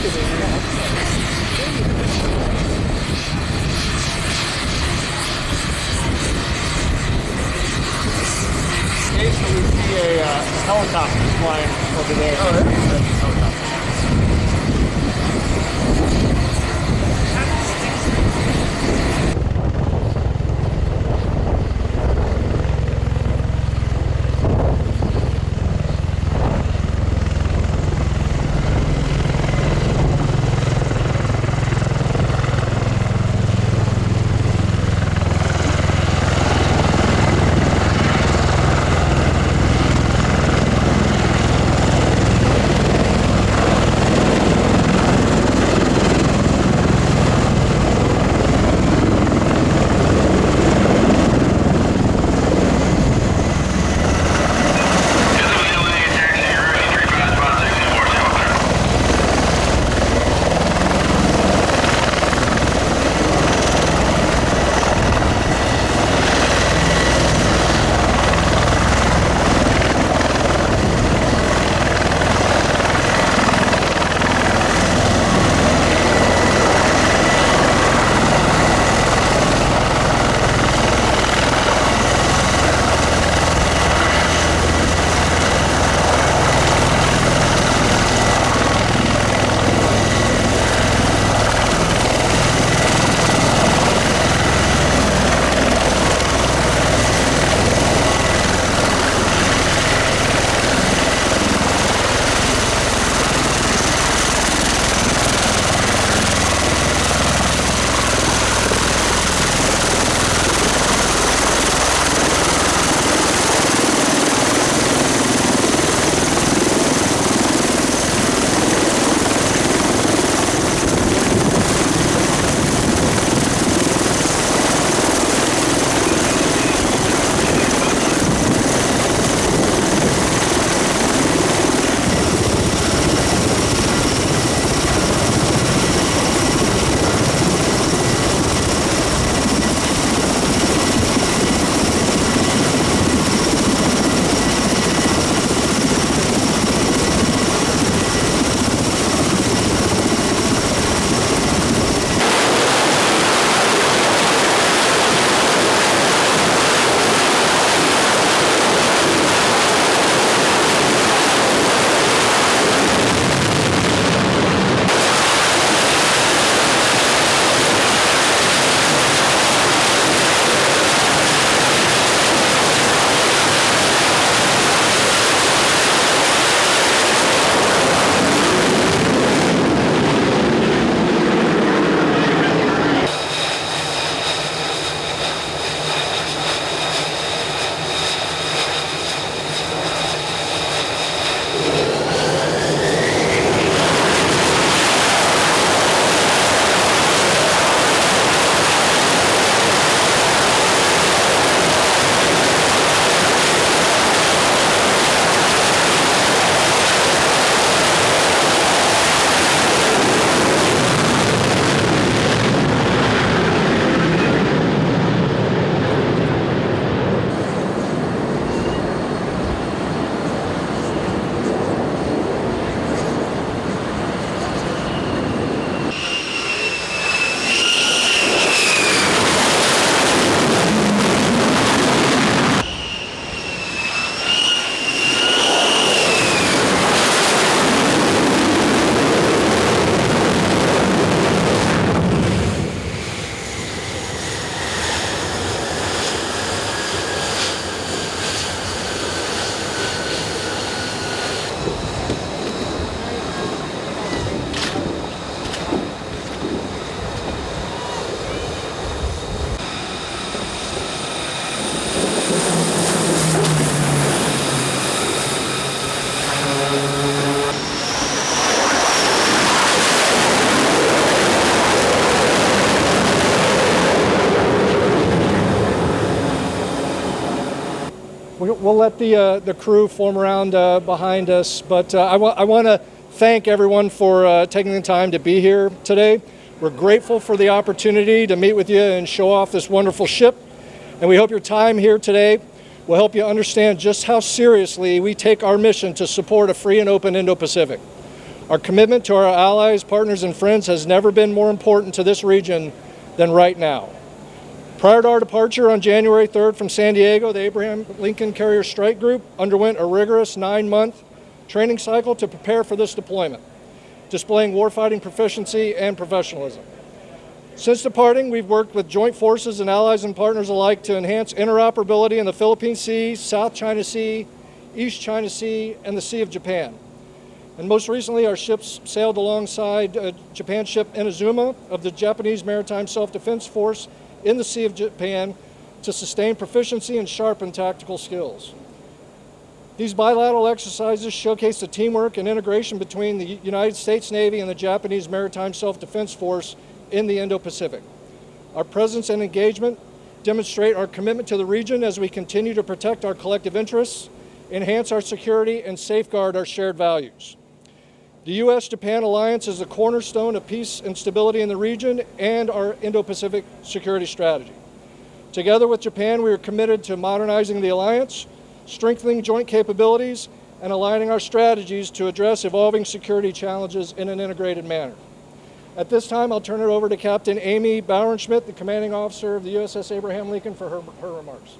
Occasionally we see a helicopter flying over there. Oh, that's a helicopter. We'll let the crew form around behind us, but I want to thank everyone for taking the time to be here today. We're grateful for the opportunity to meet with you and show off this wonderful ship, and we hope your time here today will help you understand just how seriously we take our mission to support a free and open Indo-Pacific. Our commitment to our allies, partners, and friends has never been more important to this region than right now. Prior to our departure on January 3rd from San Diego, the Abraham Lincoln Carrier Strike Group underwent a rigorous 9-month training cycle to prepare for this deployment, displaying warfighting proficiency and professionalism. Since departing, we've worked with joint forces and allies and partners alike to enhance interoperability in the Philippine Sea, South China Sea, East China Sea, and the Sea of Japan. And most recently, our ships sailed alongside Japan's ship Inazuma of the Japanese Maritime Self-Defense Force in the Sea of Japan to sustain proficiency and sharpen tactical skills. These bilateral exercises showcase the teamwork and integration between the United States Navy and the Japanese Maritime Self-Defense Force in the Indo-Pacific. Our presence and engagement demonstrate our commitment to the region as we continue to protect our collective interests, enhance our security, and safeguard our shared values. The U.S.-Japan alliance is the cornerstone of peace and stability in the region and our Indo-Pacific security strategy. Together with Japan, we are committed to modernizing the alliance, strengthening joint capabilities, and aligning our strategies to address evolving security challenges in an integrated manner. At this time, I'll turn it over to Captain Amy Bauernschmidt, the commanding officer of the USS Abraham Lincoln, for her remarks.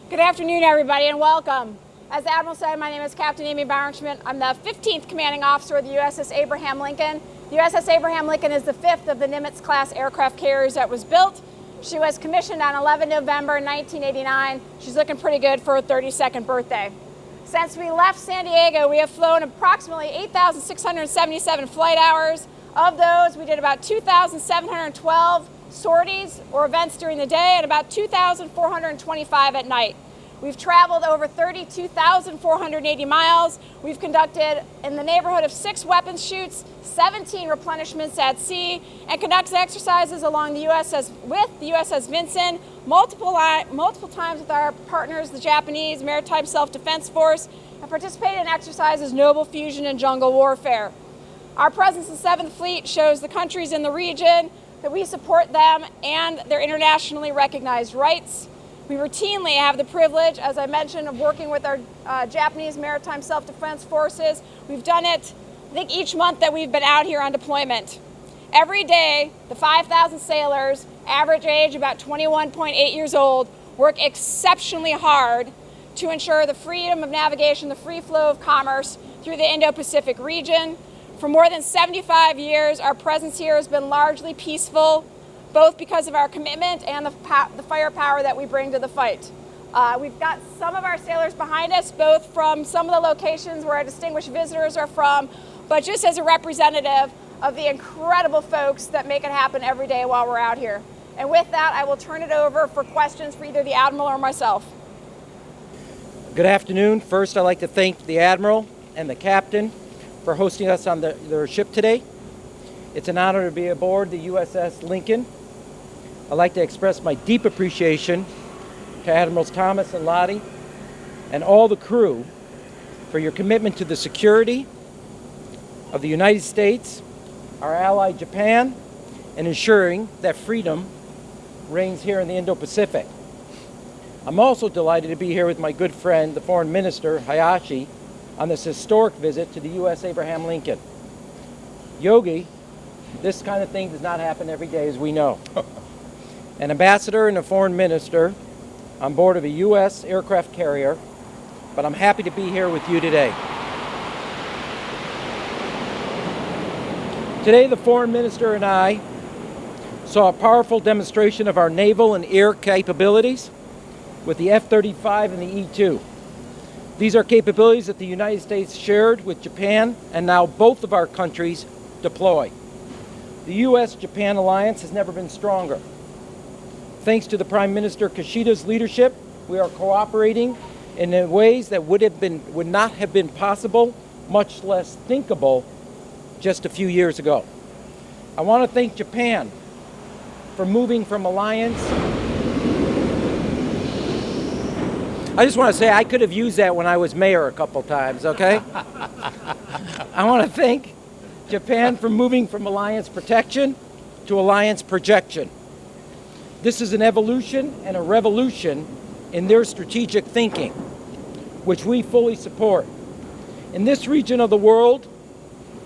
Good afternoon, everybody, and welcome. As the Admiral said, my name is Captain Amy Bauernschmidt. I'm the 15th commanding officer of the USS Abraham Lincoln. The USS Abraham Lincoln is the 5th of the Nimitz-class aircraft carriers that was built. She was commissioned on 11 November 1989. She's looking pretty good for her 32nd birthday. Since we left San Diego, we have flown approximately 8,677 flight hours. Of those, we did about 2,712 sorties or events during the day and about 2,425 at night. We've traveled over 32,480 miles. We've conducted in the neighborhood of 6 weapons shoots, 17 replenishments at sea, and conducted exercises along the USS Vinson, multiple times with our partners, the Japanese Maritime Self-Defense Force, and participated in exercises Noble Fusion and Jungle Warfare. Our presence in 7th Fleet shows the countries in the region that we support them and their internationally recognized rights. We routinely have the privilege, as I mentioned, of working with our Japanese Maritime Self-Defense Forces. We've done it, I think, each month that we've been out here on deployment. Every day, the 5,000 sailors, average age about 21.8 years old, work exceptionally hard to ensure the freedom of navigation, the free flow of commerce through the Indo-Pacific region. For more than 75 years, our presence here has been largely peaceful, both because of our commitment and the firepower that we bring to the fight. We've got some of our sailors behind us, both from some of the locations where our distinguished visitors are from, but just as a representative of the incredible folks that make it happen every day while we're out here. And with that, I will turn it over for questions for either the Admiral or myself. Good afternoon. First, I'd like to thank the Admiral and the Captain for hosting us on their ship today. It's an honor to be aboard the USS Lincoln. I'd like to express my deep appreciation to Admirals Thomas and Lottie and all the crew for your commitment to the security of the United States, our ally Japan, and ensuring that freedom reigns here in the Indo-Pacific. I'm also delighted to be here with my good friend, the Foreign Minister, Hayashi, on this historic visit to the U.S. Abraham Lincoln. Yogi, this kind of thing does not happen every day, as we know. An ambassador and a foreign minister on board of a U.S. aircraft carrier, but I'm happy to be here with you today. Today, the foreign minister and I saw a powerful demonstration of our naval and air capabilities with the F-35 and the E-2. These are capabilities that the United States shared with Japan, and now both of our countries deploy. The U.S.-Japan alliance has never been stronger. Thanks to the Prime Minister Kishida's leadership, we are cooperating in ways that would not have been possible, much less thinkable, just a few years ago. I want to thank Japan for moving from alliance. I just want to say I could have used that when I was mayor a couple times, okay? I want to thank Japan for moving from alliance protection to alliance projection. This is an evolution and a revolution in their strategic thinking, which we fully support. In this region of the world,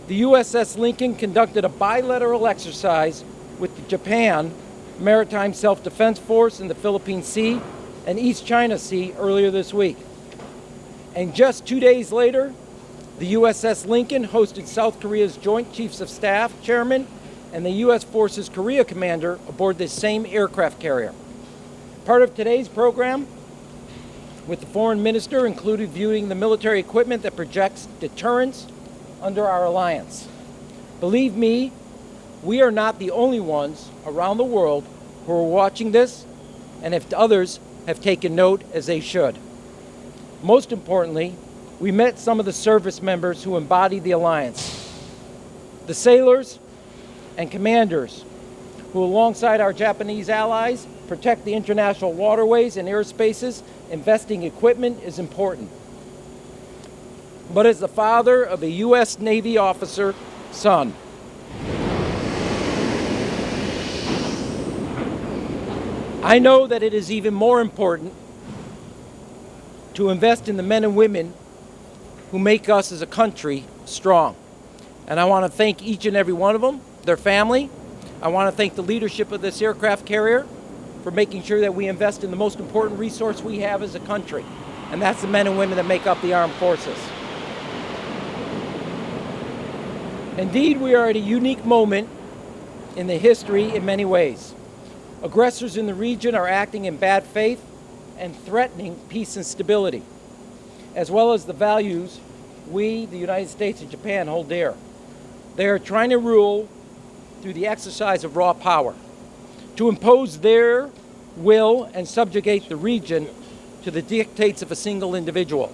the USS Lincoln conducted a bilateral exercise with the Japan Maritime Self-Defense Force in the Philippine Sea and East China Sea earlier this week. And just 2 days later, the USS Lincoln hosted South Korea's Joint Chiefs of Staff Chairman and the U.S. Forces Korea Commander aboard this same aircraft carrier. Part of today's program with the Foreign Minister included viewing the military equipment that projects deterrence under our alliance. Believe me, we are not the only ones around the world who are watching this, and if others have taken note, as they should. Most importantly, we met some of the service members who embody the alliance. The sailors and commanders who, alongside our Japanese allies, protect the international waterways and airspaces. Investing equipment is important. But as the father of a U.S. Navy officer son, I know that it is even more important to invest in the men and women who make us as a country strong. And I want to thank each and every one of them, their family. I want to thank the leadership of this aircraft carrier for making sure that we invest in the most important resource we have as a country, and that's the men and women that make up the armed forces. Indeed, we are at a unique moment in the history in many ways. Aggressors in the region are acting in bad faith and threatening peace and stability, as well as the values we, the United States and Japan, hold dear. They are trying to rule through the exercise of raw power, to impose their will and subjugate the region to the dictates of a single individual.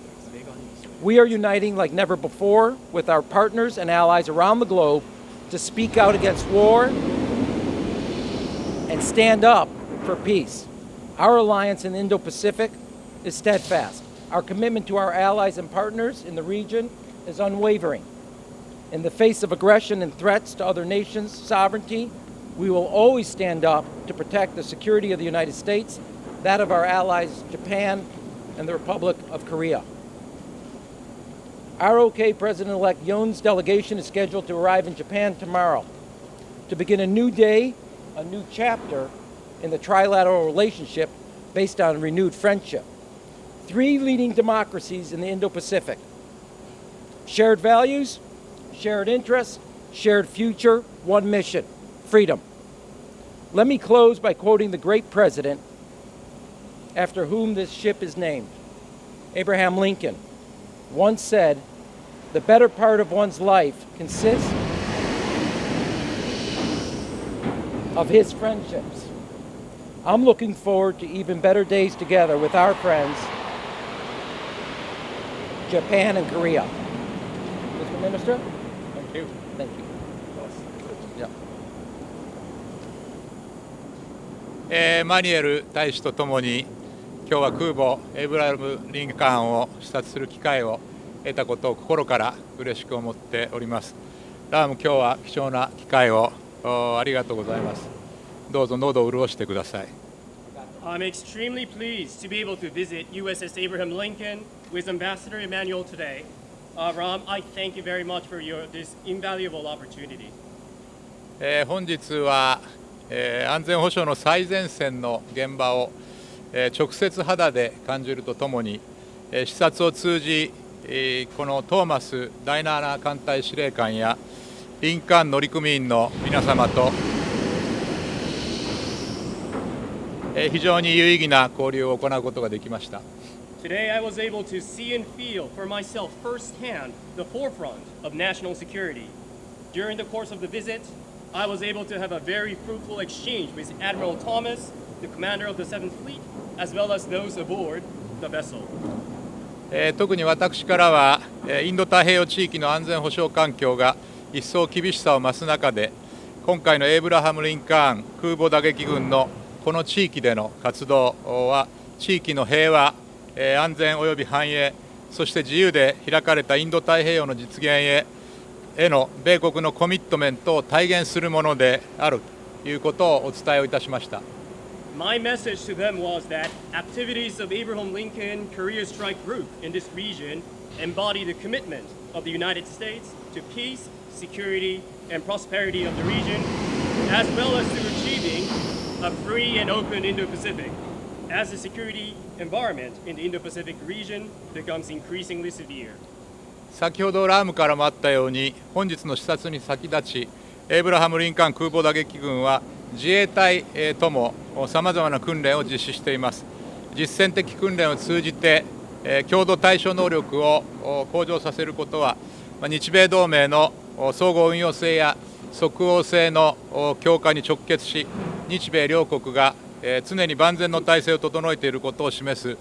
We are uniting like never before with our partners and allies around the globe to speak out against war and stand up for peace. Our alliance in the Indo-Pacific is steadfast. Our commitment to our allies and partners in the region is unwavering. In the face of aggression and threats to other nations' sovereignty, we will always stand up to protect the security of the United States, that of our allies Japan and the Republic of Korea. ROK President-elect Yoon's delegation is scheduled to arrive in Japan tomorrow to begin a new day, a new chapter in the trilateral relationship based on renewed friendship. 3 leading democracies in the Indo-Pacific. Shared values, shared interests, shared future, one mission, freedom. Let me close by quoting the great president after whom this ship is named. Abraham Lincoln once said, "The better part of one's life consists of his friendships." I'm looking forward to even better days together with our friends, Japan and Korea. Mr. Minister? Thank you. Thank you. Yeah. マニュエル大使とともに今日は空母エイブラハム・リンカーンを視察する機会を得たことを心から嬉しく思っております。ラーム、今日は貴重な機会をありがとうございます。どうぞ喉を潤してください。I'm extremely pleased to be able to visit USS Abraham Lincoln with Ambassador Emmanuel today. Ram, I thank you very much for this invaluable opportunity. 本日は、安全保障の最前線の現場を、直接肌で感じるとともに、視察を通じ、このトーマス第7艦隊司令官やリンカーン乗組員の皆様と非常に有意義な交流を行うことができました。Today I was able to see and feel for myself firsthand the forefront of national security. During the course of the visit, I was able to have a very fruitful exchange with Admiral Thomas, the commander of the 7th Fleet, as well as those aboard the vessel. 特に私からはインド太平洋地域の安全保障環境が一層厳しさを増す中で、今回のエイブラハム・リンカーン空母打撃群のこの地域での活動は地域の平和、安全及び繁栄、そして自由で開かれたインド太平洋の実現への米国のコミットメントを体現するものであるということをお伝えをいたしました。My message to them was that activities of Abraham Lincoln Korea Strike Group in this region embody the commitment of the United States to peace, security, and prosperity of the region, as well as to achieving a free and open Indo-Pacific, as the security environment in the Indo-Pacific region becomes increasingly severe. 先ほどラームからもあったように、本日の視察に先立ち、エイブラハム・リンカーン空母打撃群は自衛隊ともさまざまな訓練を実施しています。実践的訓練を通じて共同対処能力を向上させることは、日米同盟の相互運用性や即応性の強化に直結し、日米両国が常に万全の体制を整えていることを示す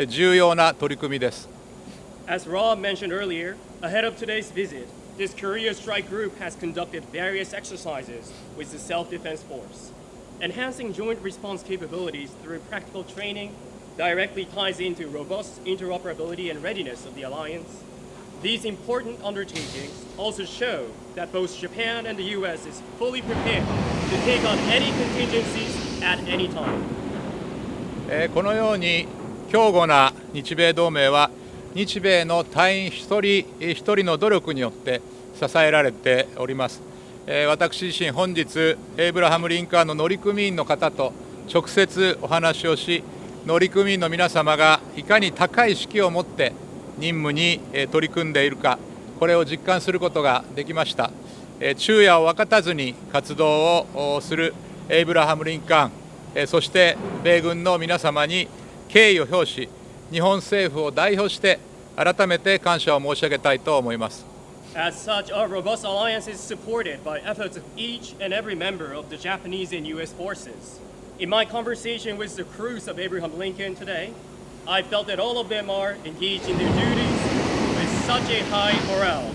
重要な取り組みです。As Rob mentioned earlier, ahead of today's visit, this Korea Strike Group has conducted various exercises with the Self-Defense Force. Enhancing joint response capabilities through practical training directly ties into robust interoperability and readiness of the alliance. These important undertakings also show that both Japan and the US is fully prepared to take on any contingencies at any time. このように強固な日米同盟は日米の隊員一人一人の努力によって支えられております。私自身本日エイブラハム・リンカーンの乗組員の方と直接お話をし、乗組員の皆様がいかに高い士気を持って任務に取り組んでいるか、これを実感することができました。昼夜を分かたずに活動をするエイブラハム・リンカーン、そして米軍の皆様に敬意を表し、日本政府を代表して改めて感謝を申し上げたいと思います。As such, our robust alliance is supported by efforts of each and every member of the Japanese and U.S. forces. In my conversation with the crews of Abraham Lincoln today, I felt that all of them are engaged in their duties with such a high morale.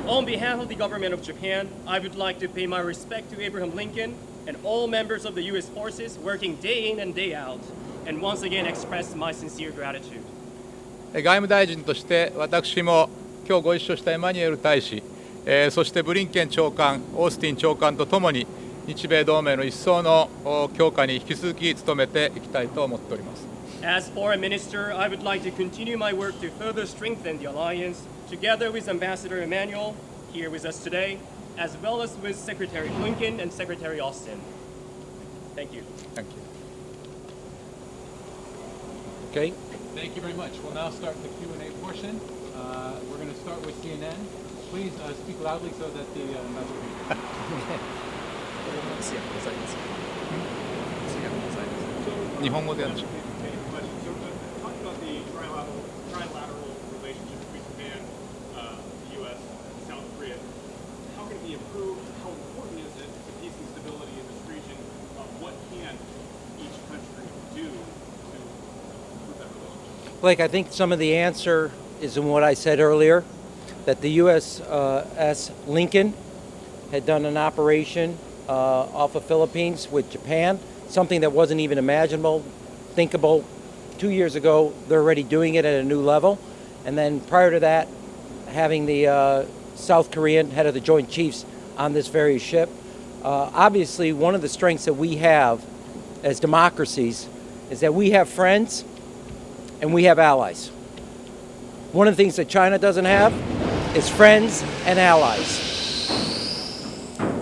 On behalf of the government of Japan, I would like to pay my respect to Abraham Lincoln and all members of the U.S. forces working day in and day out, and once again express my sincere gratitude. 外務大臣として私も今日ご一緒したエマニュエル大使、そしてブリンケン長官、オースティン長官とともに日米同盟の一層の強化に引き続き努めていきたいと思っております。As Foreign Minister, I would like to continue my work to further strengthen the alliance, together with Ambassador Emmanuel here with us today, as well as with Secretary Blinken and Secretary Austin. Thank you. Thank you. Okay. Thank you very much. We'll now start the Q&A portion. We're going to start with CNN. Please speak loudly so that the members can hear. 日本語でやるでしょう。Talk about the trilateral relationship between Japan, the U.S., and South Korea. How can it be improved? How important is it to peace and stability in this region? What can each country do to improve that relationship? Blake, I think some of the answer is in what I said earlier, that the USS Lincoln had done an operation off of Philippines with Japan, something that wasn't even imaginable, thinkable 2 years ago. They're already doing it at a new level. And then prior to that, having the South Korean head of the Joint Chiefs on this very ship. Obviously, one of the strengths that we have as democracies is that we have friends and we have allies. One of the things that China doesn't have is friends and allies.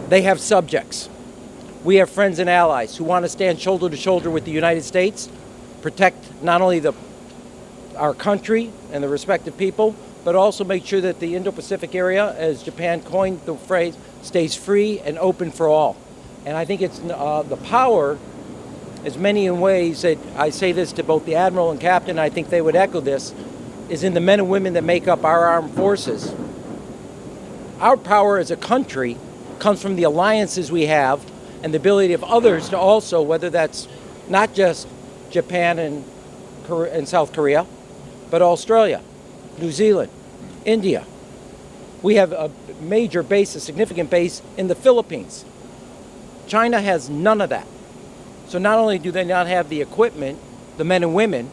They have subjects. We have friends and allies who want to stand shoulder to shoulder with the United States, protect not only our country and the respective people, but also make sure that the Indo-Pacific area, as Japan coined the phrase, stays free and open for all. And I think it's the power, as many in ways that I say this to both the Admiral and Captain, I think they would echo this, is in the men and women that make up our armed forces. Our power as a country comes from the alliances we have and the ability of others to also, whether that's not just Japan and South Korea, but Australia, New Zealand, India. We have a major base, a significant base in the Philippines. China has none of that. So not only do they not have the equipment, the men and women,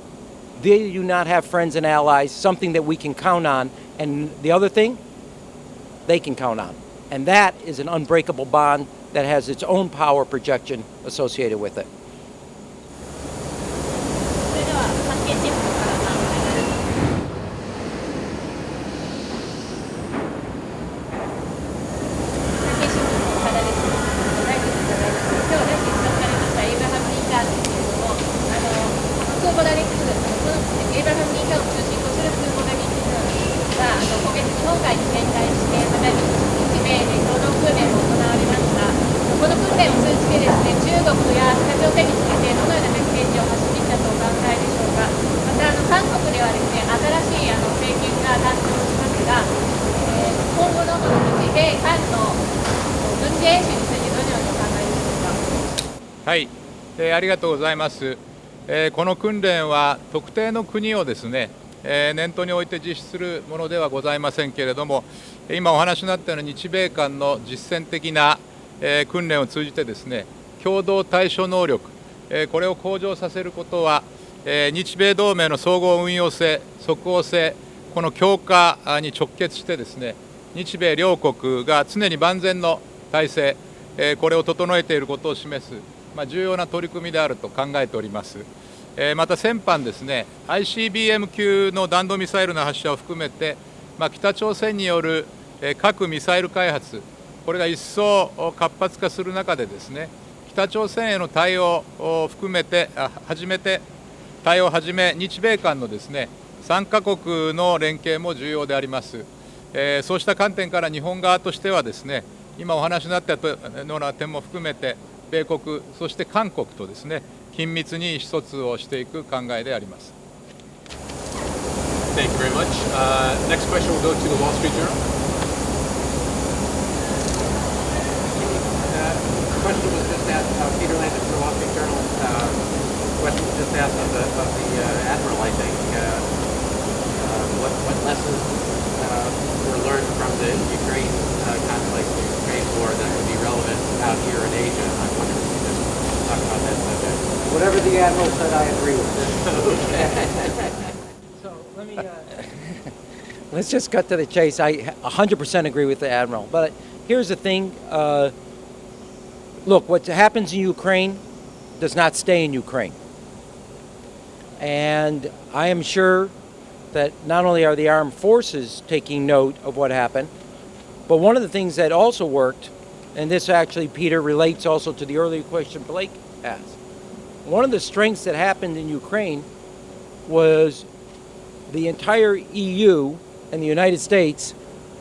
they do not have friends and allies, something that we can count on. And the other thing, they can count on. And that is an unbreakable bond that has its own power projection associated with it. それでは関係チームのからお願いします。母打撃群、このエイブラハム・リンカーンを中心とする空母打撃群が今月日本海に展開して、また日米で共同訓練も行われました。この訓練を通じてですね、中国や北朝鮮に向けてどのようなメッセージを発信したとお考えでしょうか。また韓国ではですね、新しい政権が誕生しますが、今後の日米韓の軍事演習についてどのようにお考えでしょうか。はい、ありがとうございます。この訓練は特定の国をですね、念頭に置いて実施するものではございませんけれども、今お話になったように日米間の実践的な訓練を通じてですね、共同対処能力、これを向上させることは、日米同盟の総合運用性、即応性、この強化に直結してですね、日米両国が常に万全の体制、これを整えていることを示す、重要な取り組みであると考えております。また先般ですね、ICBM 級の弾道ミサイルの発射を含めて、北朝鮮による核・ミサイル開発、これが一層活発化する中でですね、北朝鮮への対応を含めて対応をはじめ日米間のですね3カ国の連携も重要であります。そうした観点から日本側としてはですね、今お話になったような点も含めて米国そして韓国とですね緊密に意思疎通をしていく考えであります。Thank you very much. Next question will go to the Wall Street Journal. Question was just asked, Peter Landis from the Wall Street Journal. Question was just asked of the Admiral, I think. What lessons were learned from the Ukraine conflict, the Ukraine war, that would be relevant out here in Asia? I wonder if you could just talk about that subject. Whatever the Admiral said, I agree with. So let me. Let's just cut to the chase. I 100% agree with the Admiral. But here's the thing. Look, what happens in Ukraine does not stay in Ukraine. And I am sure that not only are the armed forces taking note of what happened, but one of the things that also worked, and this actually, Peter, relates also to the earlier question Blake asked. One of the strengths that happened in Ukraine was the entire EU and the United States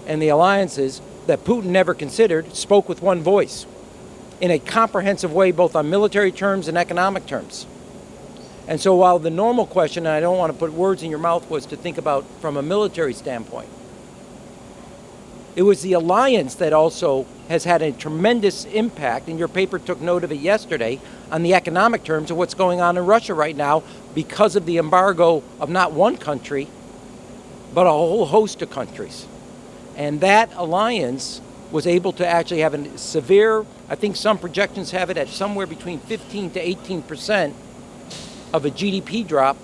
and the alliances that Putin never considered spoke with one voice in a comprehensive way, both on military terms and economic terms. And so while the normal question, and I don't want to put words in your mouth, was to think about from a military standpoint, it was the alliance that also has had a tremendous impact, and your paper took note of it yesterday, on the economic terms of what's going on in Russia right now because of the embargo of not one country, but a whole host of countries. And that alliance was able to actually have a severe, I think some projections have it at somewhere between 15 to 18% of a GDP drop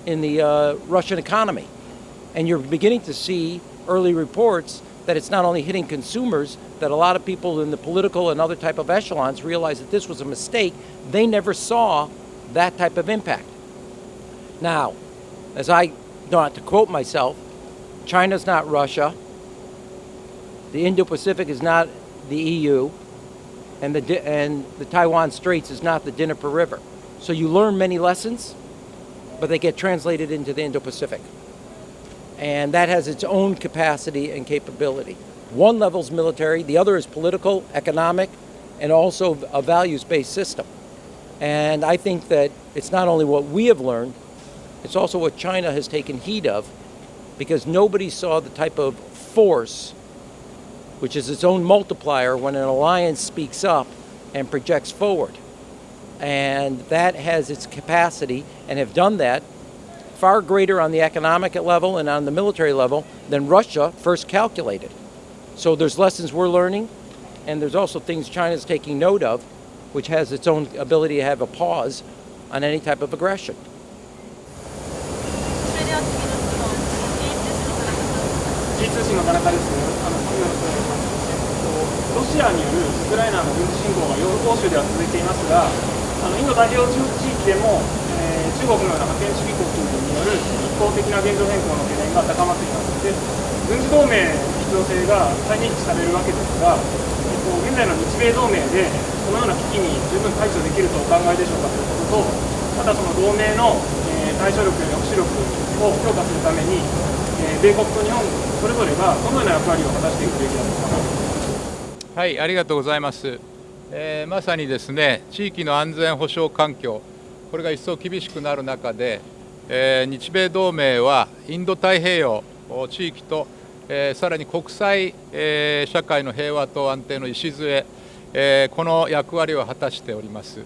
in the Russian economy. And you're beginning to see early reports that it's not only hitting consumers, that a lot of people in the political and other type of echelons realize that this was a mistake. They never saw that type of impact. Now, as I don't have to quote myself, China's not Russia, the Indo-Pacific is not the EU, and the Taiwan Straits is not the Dnieper River. So you learn many lessons, but they get translated into the Indo-Pacific. And that has its own capacity and capability. One level is military, the other is political, economic, and also a values-based system. And I think that it's not only what we have learned, it's also what China has taken heed of, because nobody saw the type of force, which is its own multiplier when an alliance speaks up and projects forward. And that has its capacity, and have done that far greater on the economic level and on the military level than Russia first calculated. So there's lessons we're learning, and there's also things China's taking note of, which has its own ability to have a pause on any type of aggression. 通信の田中です。ロシアによるウクライナの軍事侵攻が欧州では続いていますが、インド太平洋地域でも、中国のような覇権主義国による一方的な現状変更の懸念が高まっています。で、軍事同盟の必要性が再認知されるわけですが、現在の日米同盟でこのような危機に十分対処できるとお考えでしょうかということと、またその同盟の、対処力や抑止力を強化するために、米国と日本それぞれがどのような役割を果たしていくべきだと思いますか。はい、ありがとうございます。まさにですね、地域の安全保障環境、これが一層厳しくなる中で、日米同盟はインド太平洋地域と、さらに国際、社会の平和と安定の礎、この役割を果たしております。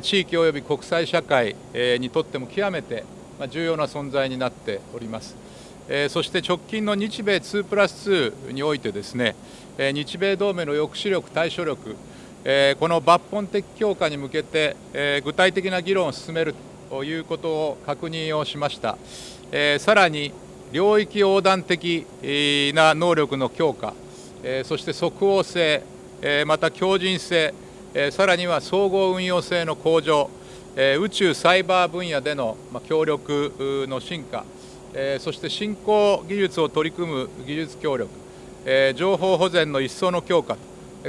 地域及び国際社会にとっても極めて重要な存在になっております。そして直近の日米2+2においてですね、日米同盟の抑止力、対処力、この抜本的強化に向けて具体的な議論を進めるということを確認をしました。さらに領域横断的な能力の強化、そして即応性、また強靭性、さらには総合運用性の向上、宇宙サイバー分野での協力の進化、そして新興技術を取り組む技術協力、情報保全の一層の強化、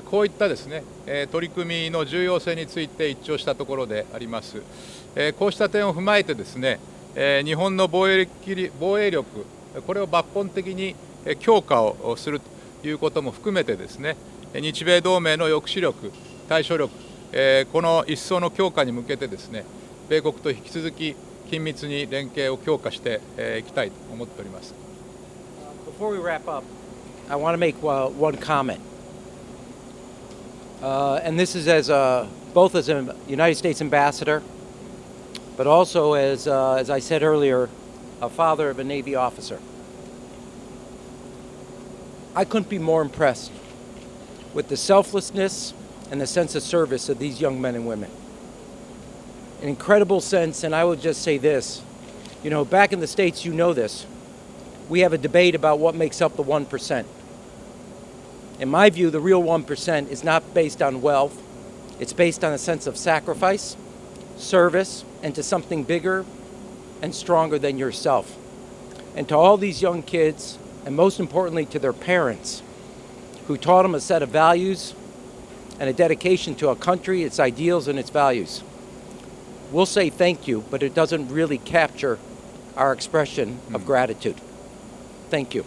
こういったですね、取り組みの重要性について一致をしたところであります。こうした点を踏まえてですね、日本の防衛力、これを抜本的に強化をするということも含めてですね、日米同盟の抑止力、対処力、この一層の強化に向けてですね、米国と引き続き緊密に連携を強化していきたいと思っております。Before we wrap up, I want to make one comment. And this is both as a United States ambassador, but also as I said earlier, a father of a Navy officer. I couldn't be more impressed with the selflessness and the sense of service of these young men and women. An incredible sense, and I would just say this, you know, back in the States, you know this, we have a debate about what makes up the 1%. In my view, the real 1% is not based on wealth. It's based on a sense of sacrifice, service, and to something bigger and stronger than yourself. And to all these young kids, and most importantly to their parents, who taught them a set of values and a dedication to a country, its ideals, and its values. We'll say thank you, but it doesn't really capture our expression of gratitude. Thank you.